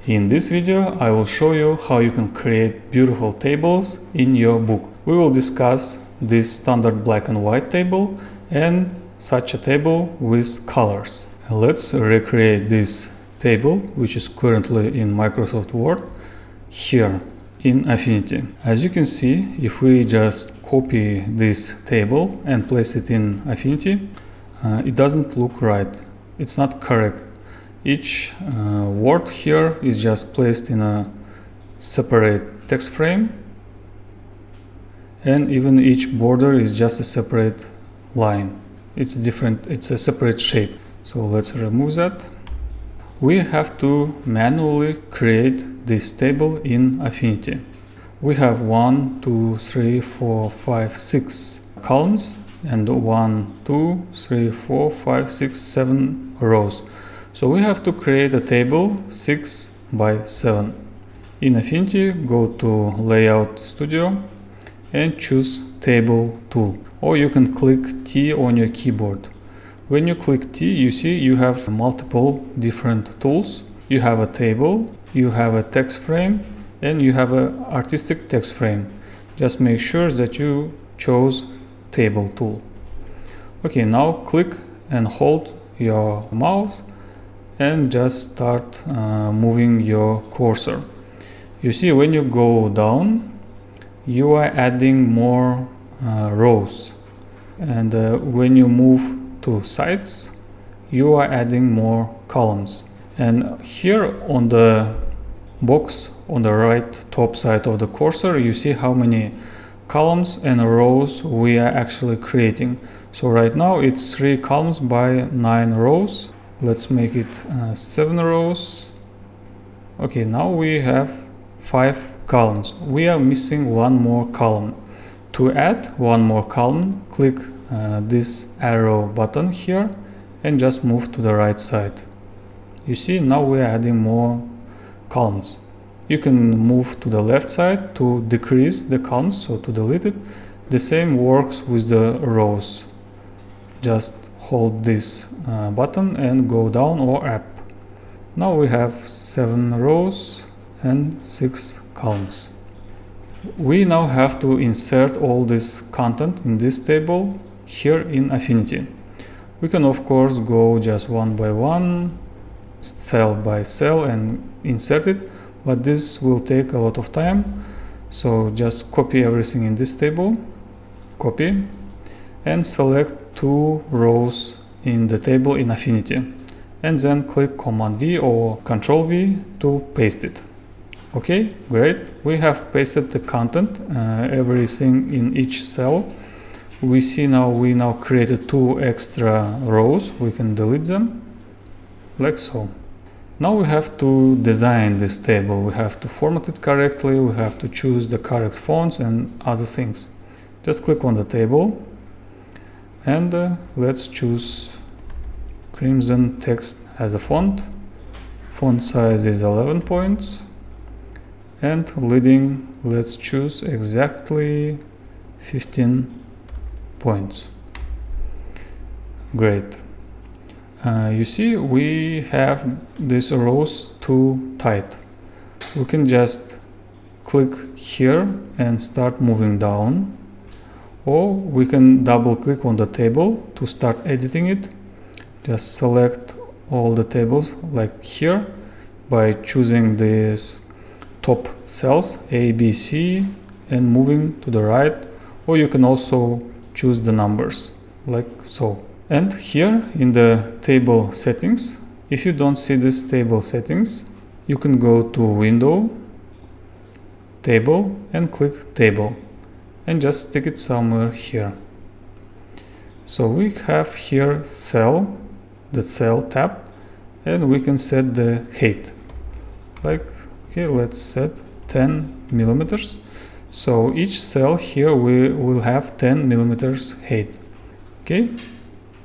In this video, I will show you how you can create beautiful tables in your book. We will discuss this standard black and white table and such a table with colors. Let's recreate this table, which is currently in Microsoft Word, here in Affinity. As you can see, if we just copy this table and place it in Affinity, it doesn't look right. It's not correct. Each word here is just placed in a separate text frame, and even each border is just a separate line. It's a separate shape. So let's remove that. We have to manually create this table in Affinity. We have 1, 2, 3, 4, 5, 6 columns and 1, 2, 3, 4, 5, 6, 7 rows. So we have to create a table 6 by 7. In Affinity, go to Layout Studio and choose Table tool, or you can click T on your keyboard. When you click T, you see you have multiple different tools. You have a table, you have a text frame, and you have an artistic text frame. Just make sure that you chose Table tool. Okay, now click and hold your mouse and just start moving your cursor. You see, when you go down, you are adding more rows, and when you move to sides, you are adding more columns. And here on the box on the right top side of the cursor, you see how many columns and rows we are actually creating. So right now it's 3 columns by 9 rows. Let's make it 7 rows. Okay, now we have 5 columns. We are missing one more column. To add one more column, click this arrow button here and just move to the right side. You see, now we are adding more columns. You can move to the left side to decrease the columns, so to delete it. The same works with the rows. Just hold this button and go down or up. Now we have 7 rows and 6 columns. We now have to insert all this content in this table here in Affinity. We can of course go just one by one, cell by cell, and insert it, but this will take a lot of time. So just copy everything in this table, copy, and select 2 rows in the table in Affinity, and then click Command V or Control V to paste it. Okay, great. We have pasted the content, everything in each cell. We see now we created 2 extra rows. We can delete them like so. Now we have to design this table. We have to format it correctly. We have to choose the correct fonts and other things. Just click on the table and let's choose Crimson Text as a font. Font size is 11 points. And leading, let's choose exactly 15 points. Great. You see, we have these rows too tight. We can just click here and start moving down, or we can double click on the table to start editing it. Just select all the tables like here by choosing these top cells A, B, C and moving to the right, or you can also choose the numbers like so. And here in the table settings, if you don't see this table settings, you can go to Window, Table, and click Table, and just stick it somewhere here. So we have here cell, the cell tab, and we can set the height. Like, okay, let's set 10 millimeters. So each cell here we will have 10 millimeters height. Okay.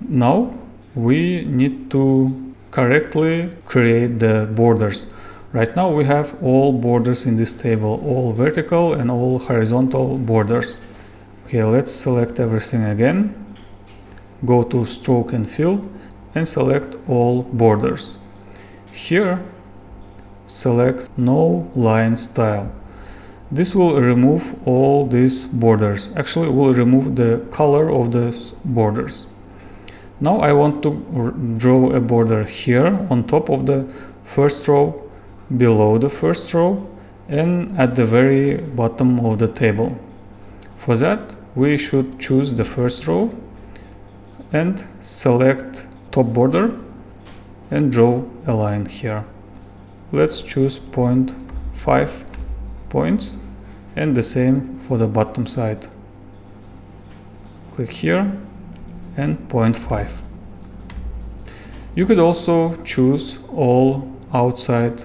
Now we need to correctly create the borders. Right now we have all borders in this table, all vertical and all horizontal borders. Okay, let's select everything again. Go to Stroke and Fill and select all borders. Here select No Line Style. This will remove all these borders. Actually, will remove the color of these borders. Now I want to draw a border here on top of the first row, below the first row, and at the very bottom of the table. For that, we should choose the first row and select top border and draw a line here. Let's choose 0.5 points and the same for the bottom side. Click here and 0.5. You could also choose all outside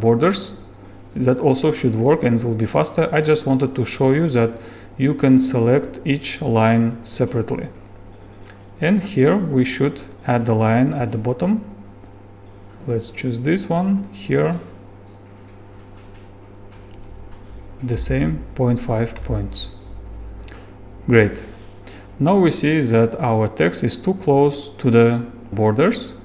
borders. That also should work and it will be faster. I just wanted to show you that you can select each line separately. And here we should add the line at the bottom. Let's choose this one here. The same 0.5 points. Great. Now we see that our text is too close to the borders.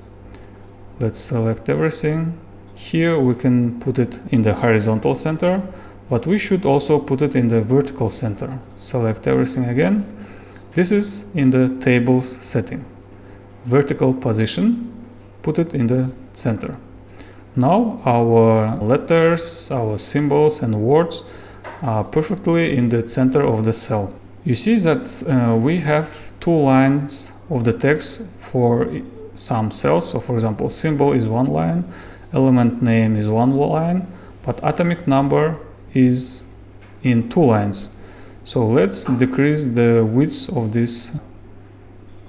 Let's select everything. Here we can put it in the horizontal center, but we should also put it in the vertical center. Select everything again. This is in the tables setting. Vertical position, put it in the center. Now our letters, our symbols and words are perfectly in the center of the cell. You see that we have two lines of the text for some cells. So for example, symbol is one line, element name is one line, but atomic number is in two lines. So let's decrease the width of this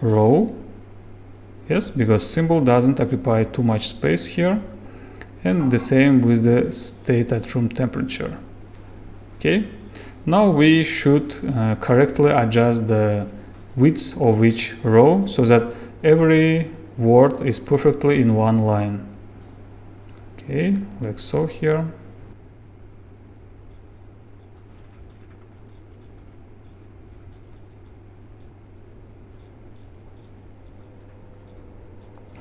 row. Yes, because symbol doesn't occupy too much space here. And the same with the state at room temperature. Okay. Now we should correctly adjust the width of each row so that every word is perfectly in one line. Okay, like so here.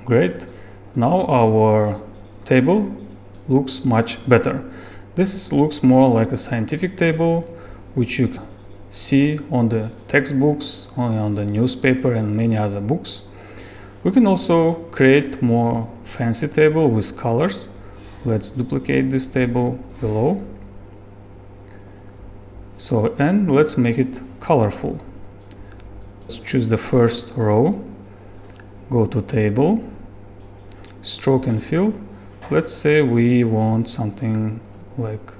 Great. Now our table looks much better. This looks more like a scientific table, which you can see on the textbooks, on the newspaper and many other books. We can also create more fancy table with colors. Let's duplicate this table below. So, and let's make it colorful. Let's choose the first row, go to table, stroke and fill. Let's say we want something like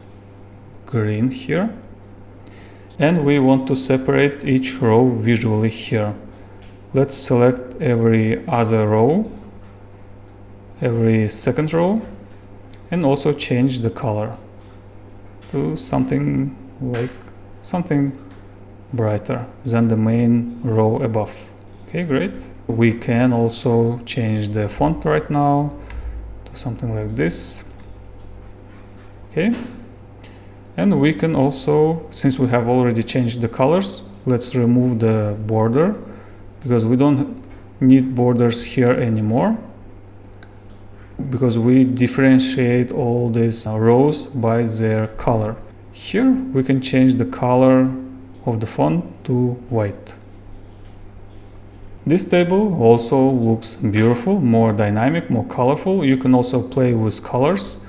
green here. And we want to separate each row visually here. Let's select every other row, every second row, and also change the color to something like something brighter than the main row above. Okay, great. We can also change the font right now to something like this. Okay. And we can also, since we have already changed the colors, let's remove the border because we don't need borders here anymore because we differentiate all these rows by their color. Here we can change the color of the font to white. This table also looks beautiful, more dynamic, more colorful. You can also play with colors.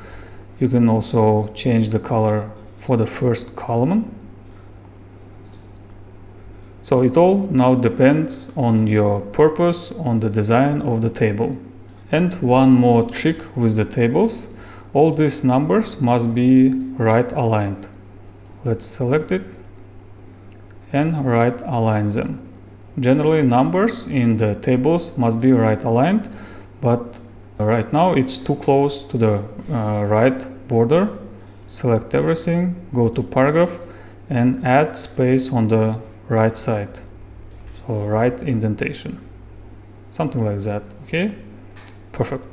You can also change the color for the first column. So it all now depends on your purpose, on the design of the table. And one more trick with the tables, all these numbers must be right aligned. Let's select it and right align them. Generally numbers in the tables must be right aligned, but right now it's too close to the right border. Select everything, go to paragraph and add space on the right side. So right indentation. Something like that, okay? Perfect.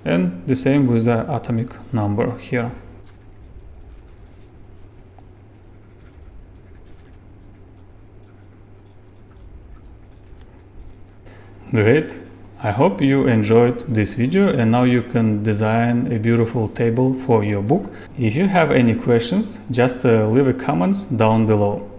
And the same with the atomic number here. Great. I hope you enjoyed this video and now you can design a beautiful table for your book. If you have any questions, just leave a comments down below.